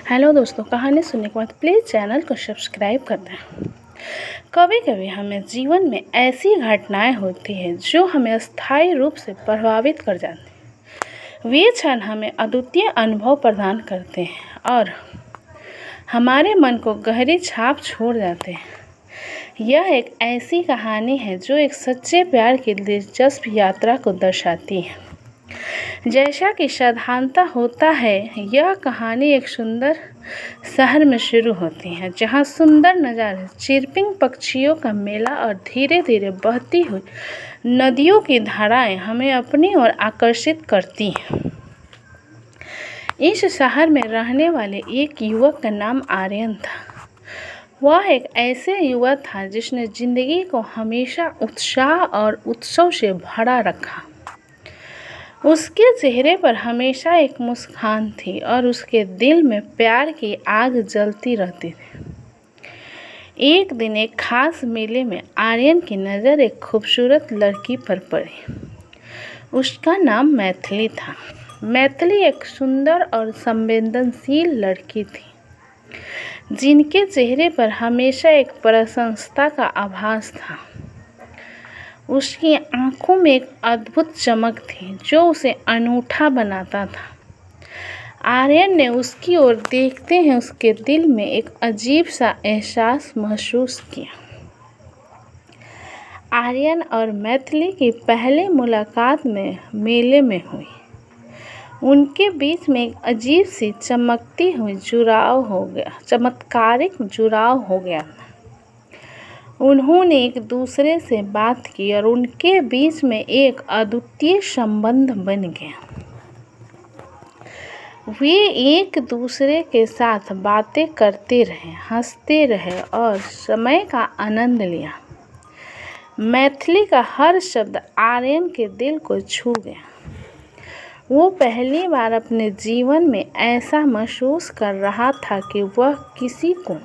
Hello दोस्तों, कहानी सुनने के बाद प्लीज़ चैनल को सब्सक्राइब कर दें। कभी कभी हमें जीवन में ऐसी घटनाएं होती हैं जो हमें अस्थायी रूप से प्रभावित कर जाती हैं। वे क्षण हमें अद्वितीय अनुभव प्रदान करते हैं और हमारे मन को गहरी छाप छोड़ जाते हैं। यह एक ऐसी कहानी है जो एक सच्चे प्यार की दिलचस्प यात्रा को दर्शाती है। जैसा कि साधारणता होता है, यह कहानी एक सुंदर शहर में शुरू होती है जहां सुंदर नज़ारे, चिरपिंग पक्षियों का मेला और धीरे धीरे बहती हुई नदियों की धाराएं हमें अपनी ओर आकर्षित करती हैं। इस शहर में रहने वाले एक युवक का नाम आर्यन था। वह एक ऐसे युवक था जिसने जिंदगी को हमेशा उत्साह और उत्सव से भरा रखा। उसके चेहरे पर हमेशा एक मुस्कान थी और उसके दिल में प्यार की आग जलती रहती थी। एक दिन एक खास मेले में आर्यन की नज़र एक खूबसूरत लड़की पर पड़ी। उसका नाम मैथिली था। मैथिली एक सुंदर और संवेदनशील लड़की थी जिनके चेहरे पर हमेशा एक प्रसन्नता का आभास था। उसकी आंखों में एक अद्भुत चमक थी जो उसे अनूठा बनाता था। आर्यन ने उसकी ओर देखते ही उसके दिल में एक अजीब सा एहसास महसूस किया। आर्यन और मैथिली की पहली मुलाकात में मेले में हुई। उनके बीच में एक अजीब सी चमत्कारिक जुड़ाव हो गया। उन्होंने एक दूसरे से बात की और उनके बीच में एक अद्वितीय संबंध बन गया। वे एक दूसरे के साथ बातें करते रहे, हंसते रहे और समय का आनंद लिया। मैथिली का हर शब्द आर्यन के दिल को छू गया। वो पहली बार अपने जीवन में ऐसा महसूस कर रहा था कि वह किसी को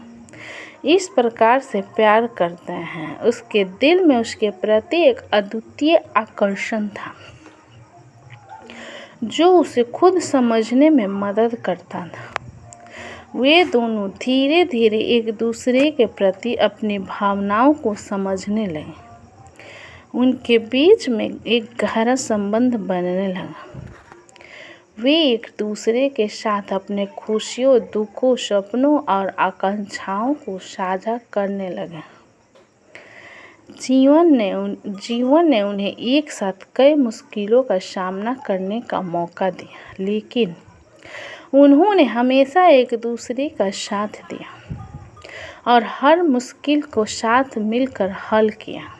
इस प्रकार से प्यार करते हैं। उसके दिल में उसके प्रति एक अद्वितीय आकर्षण था जो उसे खुद समझने में मदद करता था। वे दोनों धीरे धीरे एक दूसरे के प्रति अपनी भावनाओं को समझने लगे। उनके बीच में एक गहरा संबंध बनने लगा। वे एक दूसरे के साथ अपने खुशियों, दुखों, सपनों और आकांक्षाओं को साझा करने लगे। जीवन ने उन्हें एक साथ कई मुश्किलों का सामना करने का मौका दिया, लेकिन उन्होंने हमेशा एक दूसरे का साथ दिया और हर मुश्किल को साथ मिलकर हल किया।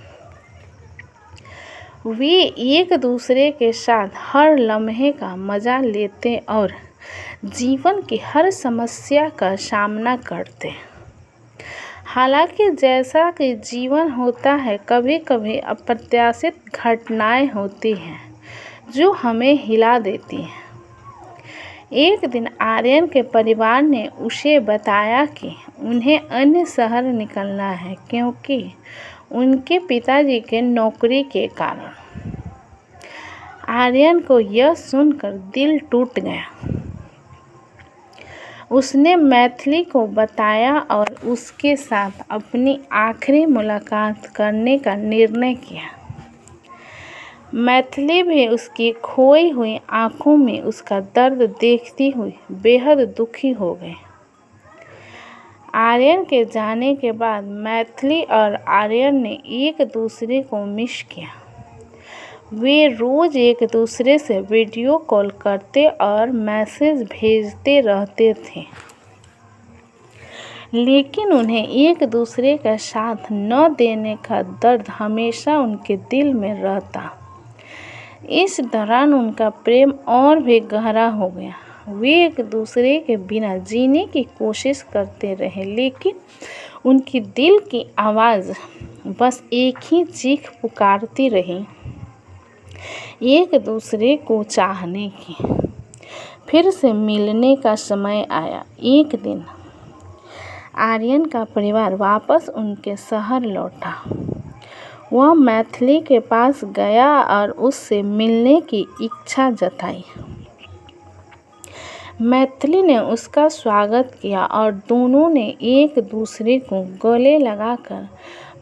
वे एक दूसरे के साथ हर लम्हे का मजा लेते और जीवन की हर समस्या का सामना करते। हालांकि जैसा कि जीवन होता है, कभी कभी अप्रत्याशित घटनाएं होती हैं जो हमें हिला देती हैं। एक दिन आर्यन के परिवार ने उसे बताया कि उन्हें अन्य शहर निकलना है क्योंकि उनके पिताजी के नौकरी के कारण। आर्यन को यह सुनकर दिल टूट गया। उसने मैथिली को बताया और उसके साथ अपनी आखिरी मुलाकात करने का निर्णय किया। मैथिली भी उसकी खोई हुई आंखों में उसका दर्द देखती हुई बेहद दुखी हो गई। आर्यन के जाने के बाद मैथिली और आर्यन ने एक दूसरे को मिस किया। वे रोज एक दूसरे से वीडियो कॉल करते और मैसेज भेजते रहते थे, लेकिन उन्हें एक दूसरे का साथ न देने का दर्द हमेशा उनके दिल में रहता। इस दौरान उनका प्रेम और भी गहरा हो गया। वे एक दूसरे के बिना जीने की कोशिश करते रहे, लेकिन उनकी दिल की आवाज़ बस एक ही चीख पुकारती रही, एक दूसरे को चाहने की। फिर से मिलने का समय आया। एक दिन आर्यन का परिवार वापस उनके शहर लौटा। वह मैथिली के पास गया और उससे मिलने की इच्छा जताई। मैथिली ने उसका स्वागत किया और दोनों ने एक दूसरे को गले लगाकर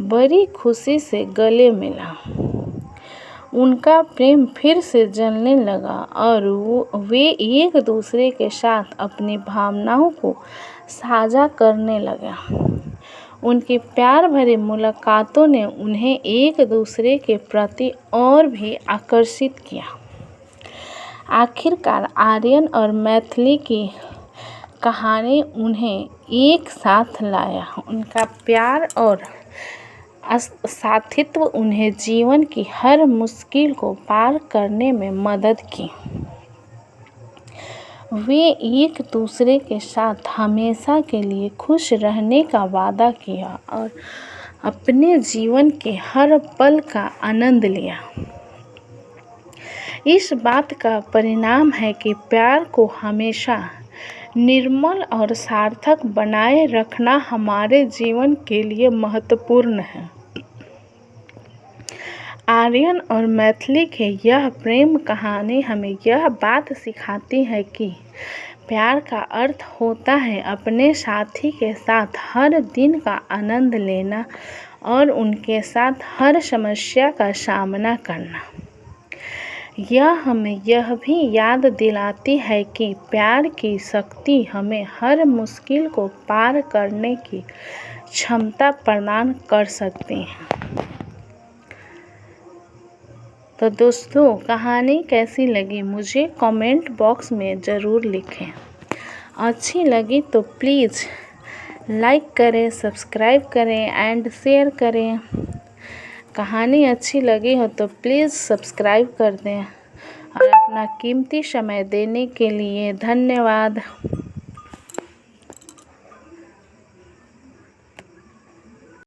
बड़ी खुशी से गले मिला। उनका प्रेम फिर से जलने लगा और वे एक दूसरे के साथ अपनी भावनाओं को साझा करने लगे। उनकी प्यार भरी मुलाकातों ने उन्हें एक दूसरे के प्रति और भी आकर्षित किया। आखिरकार आर्यन और मैथिली की कहानी उन्हें एक साथ लाया। उनका प्यार और साथित्व उन्हें जीवन की हर मुश्किल को पार करने में मदद की। वे एक दूसरे के साथ हमेशा के लिए खुश रहने का वादा किया और अपने जीवन के हर पल का आनंद लिया। इस बात का परिणाम है कि प्यार को हमेशा निर्मल और सार्थक बनाए रखना हमारे जीवन के लिए महत्वपूर्ण है। आर्यन और मैथिली की यह प्रेम कहानी हमें यह बात सिखाती है कि प्यार का अर्थ होता है अपने साथी के साथ हर दिन का आनंद लेना और उनके साथ हर समस्या का सामना करना। यह हमें यह भी याद दिलाती है कि प्यार की शक्ति हमें हर मुश्किल को पार करने की क्षमता प्रदान कर सकती है। तो दोस्तों, कहानी कैसी लगी मुझे कमेंट बॉक्स में ज़रूर लिखें। अच्छी लगी तो प्लीज़ लाइक करें, सब्सक्राइब करें एंड शेयर करें। कहानी अच्छी लगी हो तो प्लीज़ सब्सक्राइब कर दें और अपना कीमती समय देने के लिए धन्यवाद।